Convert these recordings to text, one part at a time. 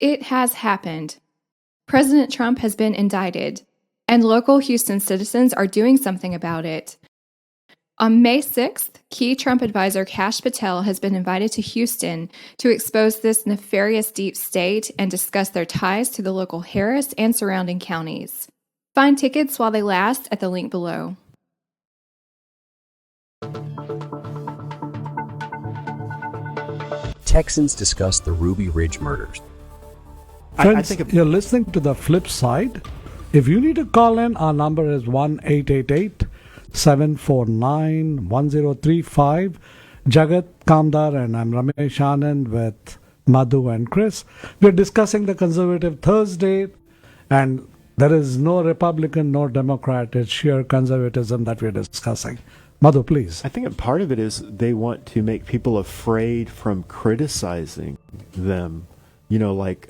It has happened. President Trump has been indicted, and local Houston citizens are doing something about it. On May 6th, key Trump advisor Kash Patel has been invited to Houston to expose this nefarious deep state and discuss their ties to the local Harris and surrounding counties. Find tickets while they last at the link below. Texans discuss the Ruby Ridge murders. Friends, you're listening to The Flip Side. If you need to call in, our number is 1-888-749-1035. Jagat Kamdar and I'm Ramesh Anand with Madhu and Chris. We're discussing the Conservative Thursday, and there is no Republican, no Democrat. It's sheer conservatism that we're discussing. Madhu, please. I think a part of it is they want to make people afraid from criticizing them. You know, like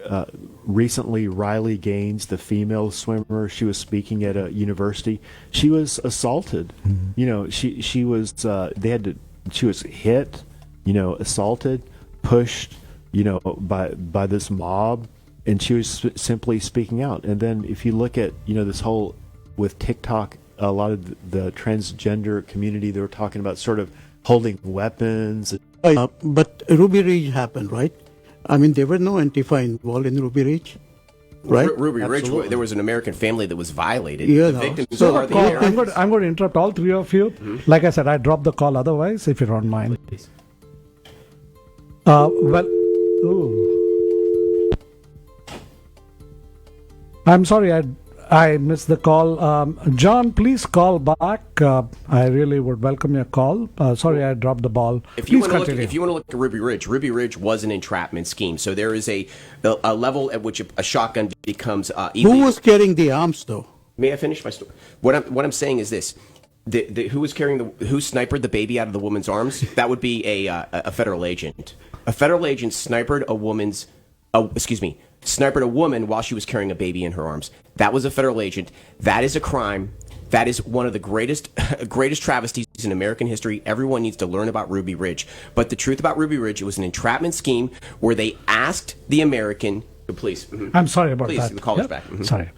recently Riley Gaines, the female swimmer, she was speaking at a university. She was assaulted. Mm-hmm. You know, she was she was hit, you know, assaulted, pushed, you know, by this mob, and she was simply speaking out. And then if you look at, you know, this whole with TikTok, a lot of the transgender community, they were talking about sort of holding weapons. But Ruby Ridge happened, right? I mean, there were no Antifa involved in Ruby Ridge, right? Ruby Ridge, there was an American family that was violated. Yeah, the victims so are the Americans. I'm going to interrupt all three of you. Mm-hmm. Like I said, I dropped the call otherwise, if you don't mind. Please. I'm sorry, I missed the call. John, please call back. I really would welcome your call. Sorry, I dropped the ball. If you want to look at Ruby Ridge was an entrapment scheme. So there is a level at which a shotgun becomes illegal. Who was carrying the arms, though? May I finish my story? What I'm saying is this: who sniped the baby out of the woman's arms? That would be a federal agent. A federal agent sniped a woman while she was carrying a baby in her arms. That was a federal agent. That is a crime. That is one of the greatest travesties in American history. Everyone needs to learn about Ruby Ridge. But the truth about Ruby Ridge, it was an entrapment scheme where they asked the American... Please. Mm-hmm. I'm sorry about that. Please, the call is back. Mm-hmm. Sorry.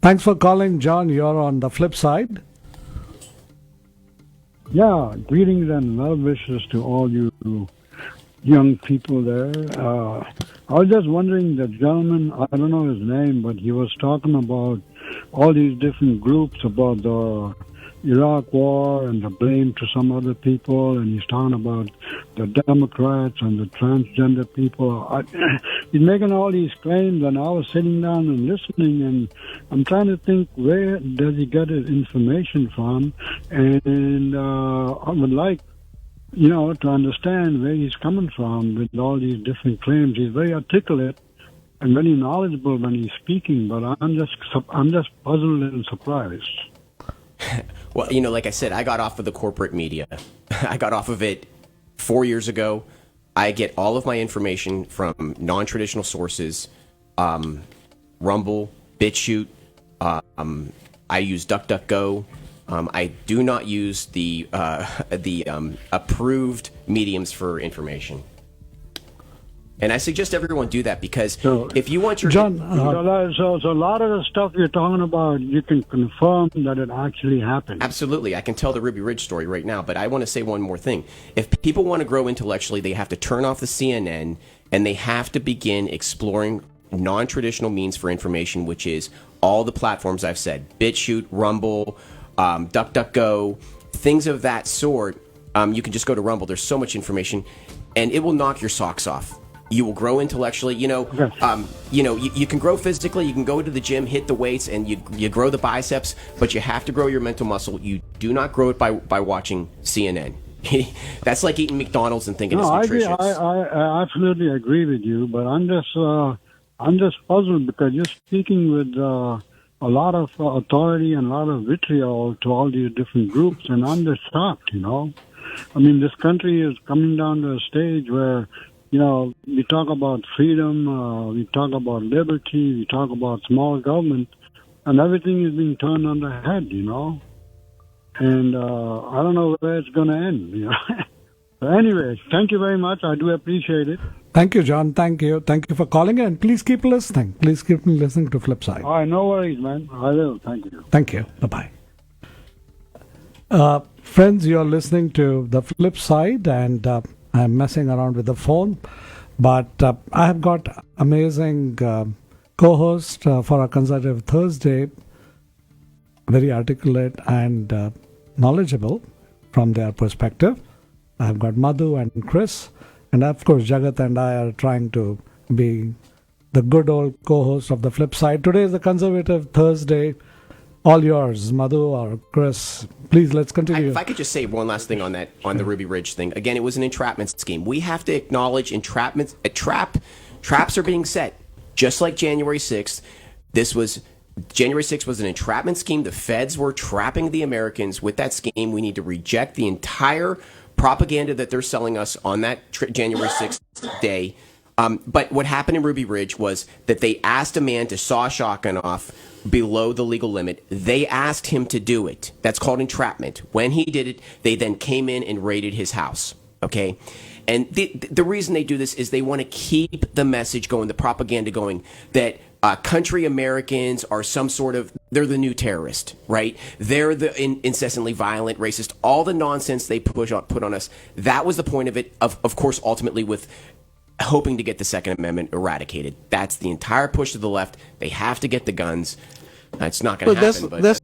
Thanks for calling, John. You're on The Flip Side. Yeah, greetings and well wishes to all you young people there. I was just wondering, the gentleman, I don't know his name, but he was talking about all these different groups about the Iraq war and the blame to some other people, and he's talking about the Democrats and the transgender people. He's making all these claims, and I was sitting down and listening, and I'm trying to think, where does he get his information from? And I would like, you know, to understand where he's coming from with all these different claims. He's very articulate and very knowledgeable when he's speaking, but I'm just puzzled and surprised. Well, you know, like I said, I got off of the corporate media. I got off of it 4 years ago. I get all of my information from non-traditional sources, Rumble, BitChute. I use DuckDuckGo. I do not use the approved mediums for information. And I suggest everyone do that, because if you want your... John, so a lot of the stuff you're talking about, you can confirm that it actually happened. Absolutely. I can tell the Ruby Ridge story right now, but I want to say one more thing. If people want to grow intellectually, they have to turn off the CNN, and they have to begin exploring non-traditional means for information, which is all the platforms I've said. BitChute, Rumble, DuckDuckGo, things of that sort. You can just go to Rumble. There's so much information, and it will knock your socks off. You will grow intellectually. You know, you can grow physically. You can go to the gym, hit the weights, and you grow the biceps. But you have to grow your mental muscle. You do not grow it by watching CNN. That's like eating McDonald's and thinking it's nutritious. I absolutely agree with you, but I'm just puzzled because you're speaking with a lot of authority and a lot of vitriol to all these different groups, and I'm just shocked. You know, I mean, this country is coming down to a stage where, you know, we talk about freedom, we talk about liberty, we talk about small government, and everything is being turned on the head, you know. And I don't know where it's going to end, you know. Anyway, thank you very much. I do appreciate it. Thank you, John. Thank you. Thank you for calling in. Please keep listening. Please keep listening to Flipside. All right, no worries, man. I will. Thank you. Thank you. Bye-bye. Friends, you're listening to The Flip Side, and I'm messing around with the phone, but I have got amazing co-host for our Conservative Thursday, very articulate and knowledgeable from their perspective. I've got Madhu and Chris, and of course Jagat and I are trying to be the good old co-host of The Flip Side. Today is the Conservative Thursday. All yours, Madhu or Chris. Please, let's continue. If I could just say one last thing on that, on the Ruby Ridge thing. Again, it was an entrapment scheme. We have to acknowledge entrapments. Traps are being set, just like January 6th. January 6th was an entrapment scheme. The feds were trapping the Americans with that scheme. We need to reject the entire propaganda that they're selling us on that January 6th day. But what happened in Ruby Ridge was that they asked a man to saw a shotgun off below the legal limit. They asked him to do it. That's called entrapment. When he did it, they then came in and raided his house. Okay? And the reason they do this is they want to keep the message going, the propaganda going, that country Americans are they're the new terrorist, right? They're the incessantly violent, racist, all the nonsense they put on us. That was the point of it, of course, ultimately with hoping to get the Second Amendment eradicated. That's the entire push to the left. They have to get the guns. It's not going to happen. But